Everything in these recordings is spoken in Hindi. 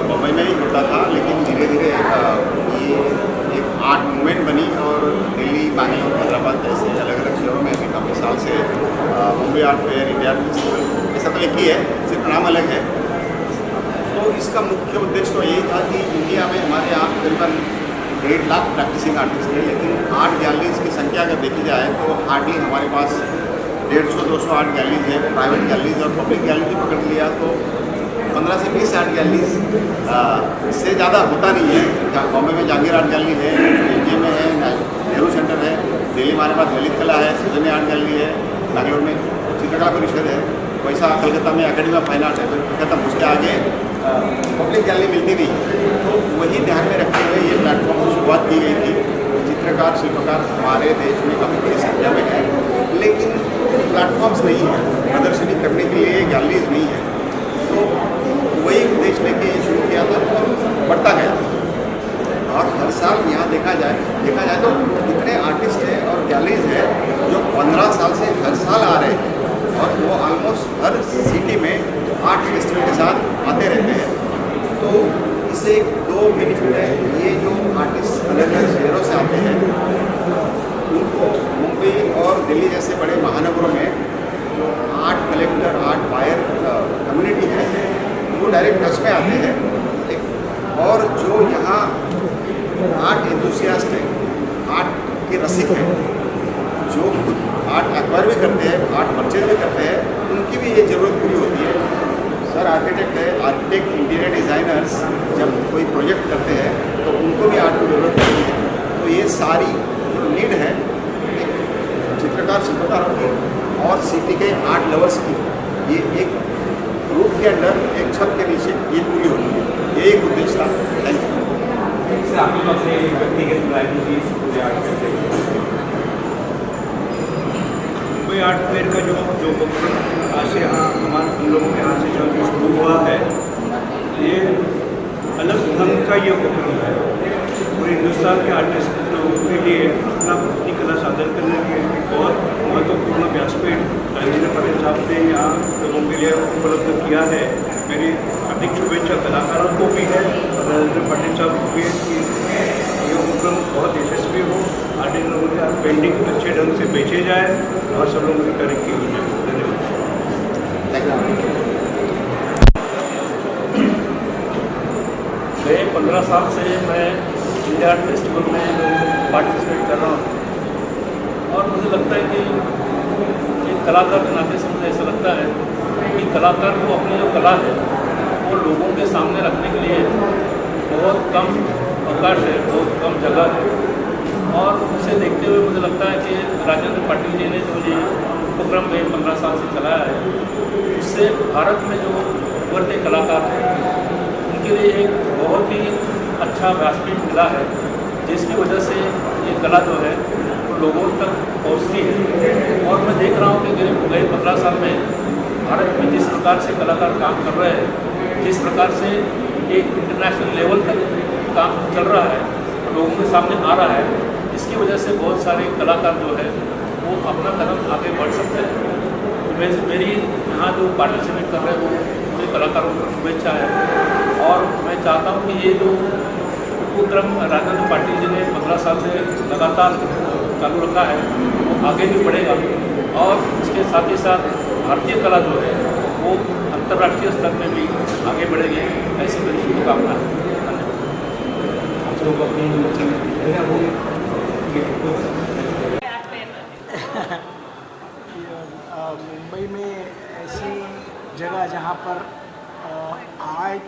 मुंबई में ही होता था, लेकिन धीरे धीरे ये एक आर्ट मूवमेंट बनी और दिल्ली, बैंगलोर, हैदराबाद जैसे अलग अलग शहरों में भी काफ़ी साल से Mumbai art fair, India art festival ऐसा तो एक ही है, सिर्फ नाम अलग है। तो इसका मुख्य उद्देश्य तो यही था कि इंडिया में हमारे यहाँ करीबन 1.5 लाख प्रैक्टिसिंग आर्टिस्ट हैं, लेकिन आर्ट गैलरीज की संख्या अगर देखी जाए तो हार्डली हमारे पास 150-200 आर्ट गैलरीज है। प्राइवेट गैलरीज और पब्लिक गैलरी पकड़ लिया तो 15 से 20 आर्ट गैलरीज, इससे ज़्यादा होता नहीं है। बॉम्बे में जहांगीर आर्ट गैलरी है, एनजीए में है, नेहरू सेंटर है, दिल्ली में हमारे पास ललित कला है, सृजनी आर्ट गैलरी है, बैंगलोर में चित्रकला परिषद है, वैसा कलकत्ता में एकेडमी ऑफ फाइन आर्ट है, खत्म, उसके आगे पब्लिक गैलरी मिलती नहीं। तो वही ध्यान में रखते हुए ये प्लेटफॉर्म की शुरुआत की गई थी। चित्रकार, शिल्पकार हमारे देश में काफ़ी बड़ी संख्या में है, लेकिन प्लेटफॉर्म्स नहीं है, प्रदर्शनी करने के लिए गैलरीज नहीं है। तो वही उद्देश्य लेके शुरू किया था और बढ़ता गया। और हर साल यहाँ देखा जाए तो इतने आर्टिस्ट हैं और गैलरीज हैं जो 15 साल से हर साल आ रहे हैं, और वो ऑलमोस्ट हर सिटी में आर्ट फेस्टिवल के साथ आते रहते हैं। तो इससे 2 बेनिफिट है। ये जो बेसिक है। जो खुद आर्ट एक्वायर भी करते हैं, आर्ट परचेज भी करते हैं, उनकी भी ये ज़रूरत पूरी होती है। सर आर्किटेक्ट है, आर्किटेक्ट इंटीरियर डिज़ाइनर्स जब कोई प्रोजेक्ट करते हैं तो उनको भी आर्ट की ज़रूरत होती है। तो ये सारी जो नीड है चित्रकार शिल्पकारों की और सिटी के आर्ट लवर्स की, ये एक रूप के अंदर एक छत के नीचे ये पूरी होती है। ये एक उद्देश्य था। Thank you. इससे आप लोग अपने व्यक्तिगत राजनीति पूरे आर्ट करते हैं। कोई आर्ट फेयर का जो आज से यहाँ हम लोगों के यहाँ से जो शुरू हुआ है, ये अलग ढंग का ये उपक्रम है। पूरे हिंदुस्तान के आर्टिस्ट लोगों के लिए अपनी कला सादर करने के लिए बहुत महत्वपूर्ण व्यासपीठ राजेंद्र पटेल साहब ने यहाँ लोगों के लिए उपलब्ध किया है। मेरी हार्दिक शुभेच्छा कलाकारों को भी है और राजेंद्र पटेल साहब को भी है कि ये उपक्रम बहुत यशस्वी हो, आर्टिस्ट लोगों के पेंटिंग अच्छे ढंग से बेचे जाए और सब लोगों की तरक्की हो जाए। धन्यवाद। गए 15 साल से मैं इंडिया आर्ट फेस्टिवल में पार्टिसिपेट कर रहा हूँ और मुझे लगता है कि एक कलाकार के नाते से मुझे ऐसा लगता है कि कलाकार को अपनी जो कला है वो लोगों के सामने रखने के लिए बहुत कम अवकाश है, बहुत कम जगह है। और उसे देखते हुए मुझे लगता है कि राजेंद्र पाटिल जी ने जो ये प्रोग्राम में 15 साल से चलाया है, उससे भारत में जो उभरते कलाकार हैं उनके लिए एक बहुत ही अच्छा व्यासपीठ मिला है, जिसकी वजह से ये कला जो है वो लोगों तक पहुँचती है। और मैं देख रहा हूँ कि गए 15 साल में भारत में जिस प्रकार से कलाकार काम कर रहे हैं, जिस प्रकार से एक इंटरनेशनल लेवल तक काम चल रहा है, लोगों के सामने आ रहा है, इसकी वजह से बहुत सारे कलाकार जो है वो अपना कदम आगे बढ़ सकते हैं। मेरी यहाँ जो पार्टिसिपेट कर रहे हैं वो पूरे कलाकारों को शुभेच्छा है और मैं चाहता हूँ कि ये जो उपक्रम राजेंद्र पाटिल जी ने 15 साल से लगातार चालू रखा है वो आगे भी बढ़ेगा और उसके साथ ही साथ भारतीय कला जो है वो अंतर्राष्ट्रीय स्तर में भी आगे बढ़ेगी, ऐसी मेरी शुभकामना है। मुंबई में ऐसी जगह जहाँ पर आर्ट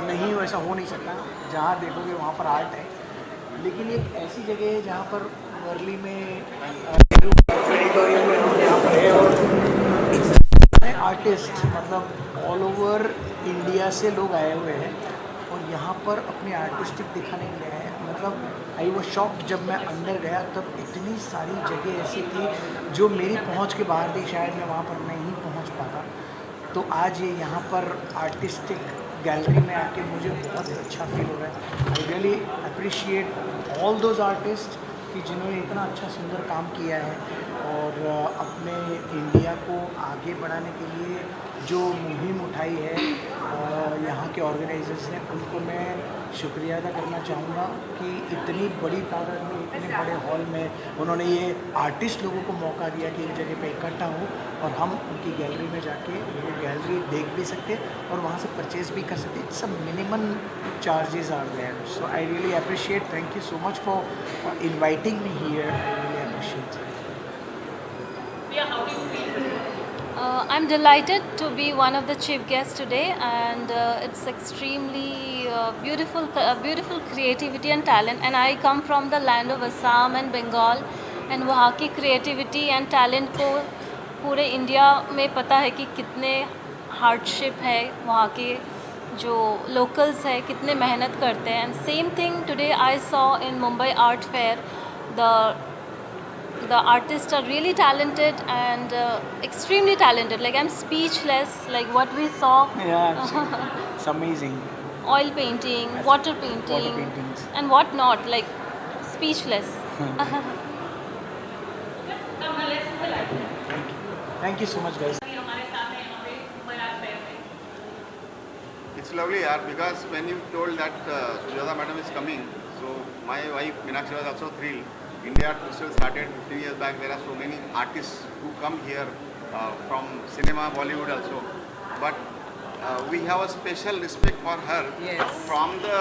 नहीं, वैसा हो नहीं सकता, जहाँ देखोगे वहाँ पर आर्ट है, लेकिन एक ऐसी जगह है जहाँ पर वर्ली में ऑडिटोरियम में हम यहाँ पर है और आर्टिस्ट मतलब ऑल ओवर इंडिया से लोग आए हुए हैं और यहाँ पर अपनी आर्टिस्टिक दिखाने के लिए हैं। मतलब आई वो शॉक्ड जब मैं अंदर गया तब इतनी सारी जगह ऐसी थी जो मेरी पहुँच के बाहर थी, शायद मैं वहाँ पर नहीं पहुँच पाता। तो आज ये यहाँ पर आर्टिस्टिक गैलरी में आके मुझे बहुत अच्छा फील हो रहा है। आई really appreciate all those artist कि जिन्होंने इतना अच्छा सुंदर काम किया है और अपने इंडिया को आगे बढ़ाने के लिए जो मुहिम उठाई है यहाँ के ऑर्गेनाइजर्स ने, उनको मैं शुक्रिया अदा करना चाहूँगा कि इतनी बड़ी तादाद में इतने बड़े हॉल में उन्होंने ये आर्टिस्ट लोगों को मौका दिया कि एक जगह पे इकट्ठा हो और हम उनकी गैलरी में जाके वो गैलरी देख भी सकते और वहाँ से परचेज भी कर सकते। It's a minimum charges are there, so I really appreciate, thank you so much for inviting me here, I really appreciate. I'm delighted to be one of the chief guests today, and it's extremely beautiful creativity and talent. And I come from the land of Assam and Bengal, and वहाँ की creativity and talent को पूरे इंडिया में पता है कि कितने हार्डशिप है, वहाँ के जो locals है कितने मेहनत करते हैं. And same thing today I saw in Mumbai Art Fair. The artists are really talented and extremely talented. Like I'm speechless. Like what we saw. Yeah, it's amazing. Oil painting, water paintings, and what not. Like speechless. Thank you so much, guys. It's lovely, yaar, because when you told that Sujata madam is coming, so my wife Meenakshi was also thrilled. India Art Festival started 15 years back. There are so many artists who come here from cinema, Bollywood also. But we have a special respect for her. Yes. From the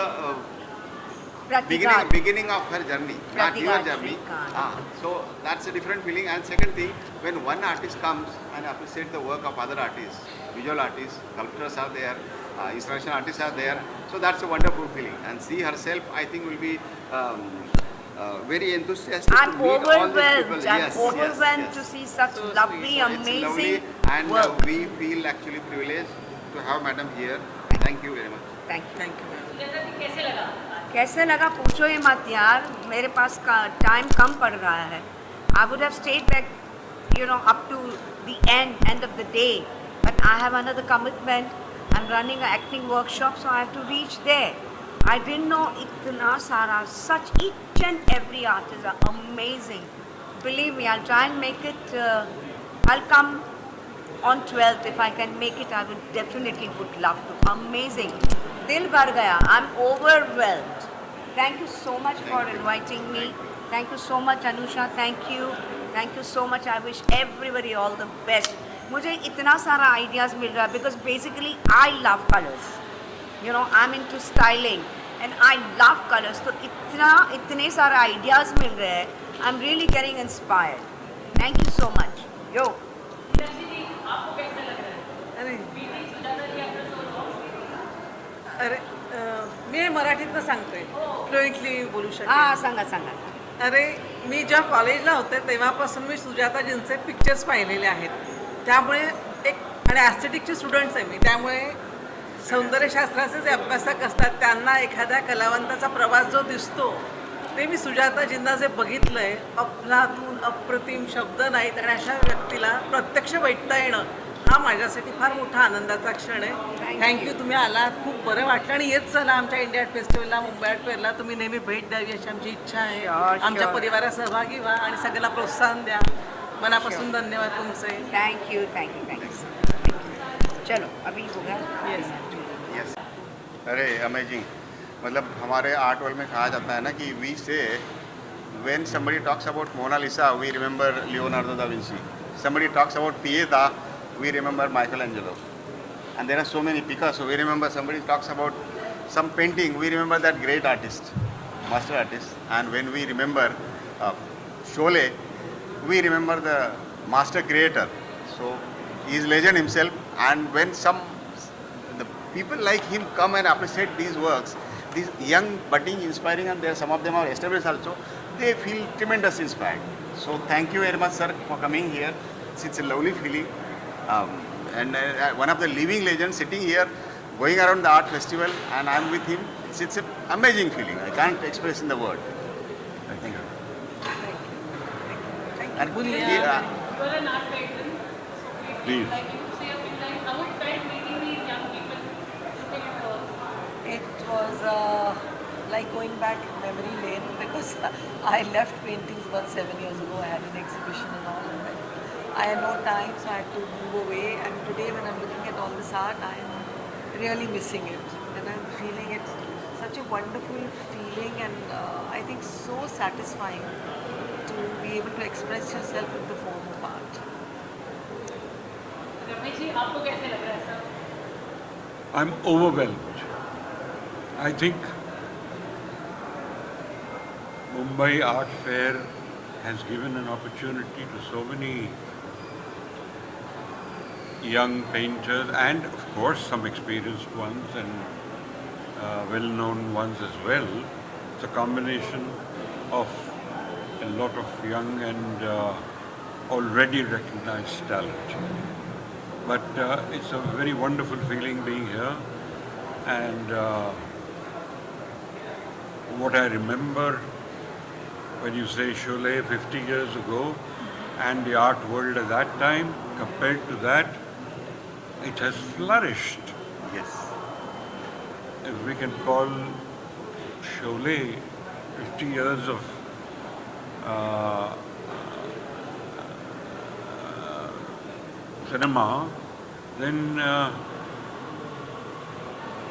beginning of her journey, not your Pratigat journey. Shrikant. So that's a different feeling. And second thing, when one artist comes and appreciates the work of other artists, visual artists, sculptors are there, installation artists are there. So that's a wonderful feeling. And she herself, I think, will be very enthusiastic I'm to meet all these people. overwhelmed. I'm overwhelmed yes. to see such lovely, So it's amazing lovely, and work. we feel actually privileged to have madam here. Thank you very much. Thank you. Thank you कैसे लगा पूछो ही मत यार, मेरे पास टाइम कम पड़ रहा है. I would have stayed back, up to the end of the day, but I have another commitment. I'm running an acting workshop, so I have to reach there. I didn't know itna sara, such each and every artist are amazing. Believe me, I'll try and make it. I'll come on 12th. If I can make it, I would definitely would love to. Amazing. Dil bhar gaya. I'm overwhelmed. Thank you so much for inviting me. Thank you so much, Anusha. Thank you. Thank you so much. I wish everybody all the best. मुझे इतना सारा ideas मिल रहा है because basically I love colors. I'm into styling and I love colors. तो इतने सारे ideas मिल रहे हैं. I'm really getting inspired. Thank you so much. Yo. अरे अरे मी मराठीतनं सांगते फ्लुएंटली बोलू शकते. हां सांगा. अरे मी जेव्हा कॉलेजला होते तेव्हापासून मी सुजाताजींचे पिक्चर्स पाहिलेले आहेत. त्यामुळे आणि ॲस्थेटिकचे स्टुडंट्स आहे मी, त्यामुळे सौंदर्यशास्त्राचे जे अभ्यासक असतात त्यांना एखाद्या कलावंताचा प्रवास जो दिसतो ते मी सुजाताजींना जे बघितलं आहे, अफलातून अप्रतिम शब्द नाहीत आणि अशा व्यक्तीला प्रत्यक्ष भेटता येणं हा माझ्यासाठी फार मोठा आनंदाचा क्षण आहे. थँक्यू, तुम्ही आलात, खूप बरं वाटलं. आणि येत चला आमच्या इंडिया आर्ट फेस्टिवलला, मुंबई आर्ट फेअरला तुम्ही नेहमी भेट द्यावी अशी आमची इच्छा आहे. आमच्या परिवारात सहभागी व्हा आणि सगळ्यांना प्रोत्साहन द्या. मनापासून धन्यवाद तुमचे. Thank you. चलो अभी होगा. यस. अरे अमेजिंग. मतलब हमारे आर्ट वर्ल्ड में कहा जाता है ना कि we say when somebody talks about Mona Lisa we remember Leonardo da Vinci. Somebody talks about Pieta we remember Michelangelo. And there are so many. Picasso, we remember. Somebody talks about some painting, we remember that great artist, master artist. And when we remember Sholay, we remember the master creator. So he is legend himself. And when the people like him come and appreciate these works, these young, budding, inspiring, and there some of them are established also, they feel tremendous inspired. So thank you very much, sir, for coming here. It's a lovely feeling. And one of the living legends sitting here, going around the art festival, and I'm with him. It's an amazing feeling. I can't express in the word. Thank you. And You're an art patron, so we Please. like you to say a few lines. How it felt meeting these young people, looking at work? It was like going back memory lane because I left paintings about 7 years ago. I had an exhibition and all. And I had no time, so I had to move away. And today, when I'm looking at all this art, I'm really missing it, and I'm feeling it such a wonderful feeling, and I think so satisfying to be able to express yourself in the form of art. Ramesh ji, आपको कैसे लग रहा है sir? I'm overwhelmed. I think Mumbai Art Fair has given an opportunity to so many young painters and of course some experienced ones and well-known ones as well. It's a combination of a lot of young and already recognized talent. But it's a very wonderful feeling being here, and what I remember when you say Sholay 50 years ago and the art world at that time, compared to that, it has flourished. yes. If we can call Sholay 50 years of cinema, then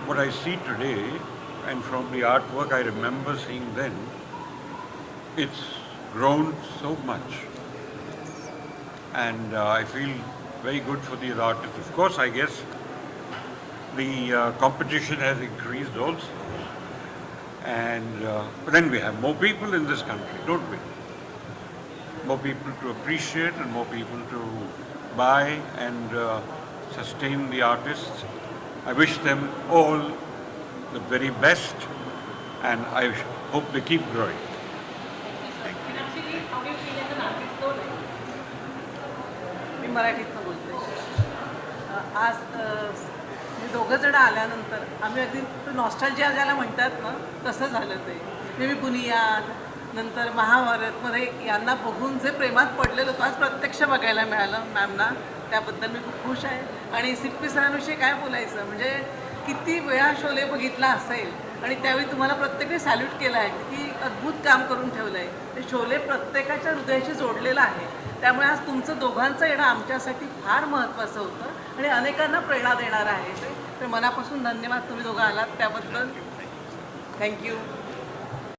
what I see today, and from the artwork I remember seeing then, it's grown so much. And I feel very good for these artists. Of course, I guess the competition has increased also. And then we have more people in this country, don't we? More people to appreciate and more people to buy and sustain the artists. I wish them all the very best, and I hope they keep growing. Actually, how do you feel as an artist though? मी मराठीतनं बोलते. आज मी दोघं जण आल्यानंतर आम्ही अगदी नॉस्टॅल्जिया ज्याला म्हणतात ना तसं झालं ते. मी बुनियाद नंतर महाभारतमध्ये यांना बघून जे प्रेमात पडलेलं होतं आज प्रत्यक्ष बघायला मिळालं मॅमना, त्याबद्दल मी खूप खुश आहे. आणि सिप्पी सरांविषयी काय बोलायचं, म्हणजे किती वेळा शोले बघितला असेल आणि त्यावेळी तुम्हाला प्रत्येकाने सॅल्यूट केलं आहे, की अद्भुत काम करून ठेवलं आहे. ते शोले प्रत्येकाच्या हृदयाशी जोडलेलं आहे. त्यामुळे आज तुमचं दोघांचं येणं आमच्यासाठी फार महत्त्वाचं होतं आणि अनेकांना प्रेरणा देणारं आहे. ते मनापासून धन्यवाद, तुम्ही दोघं आलात त्याबद्दल. थँक्यू.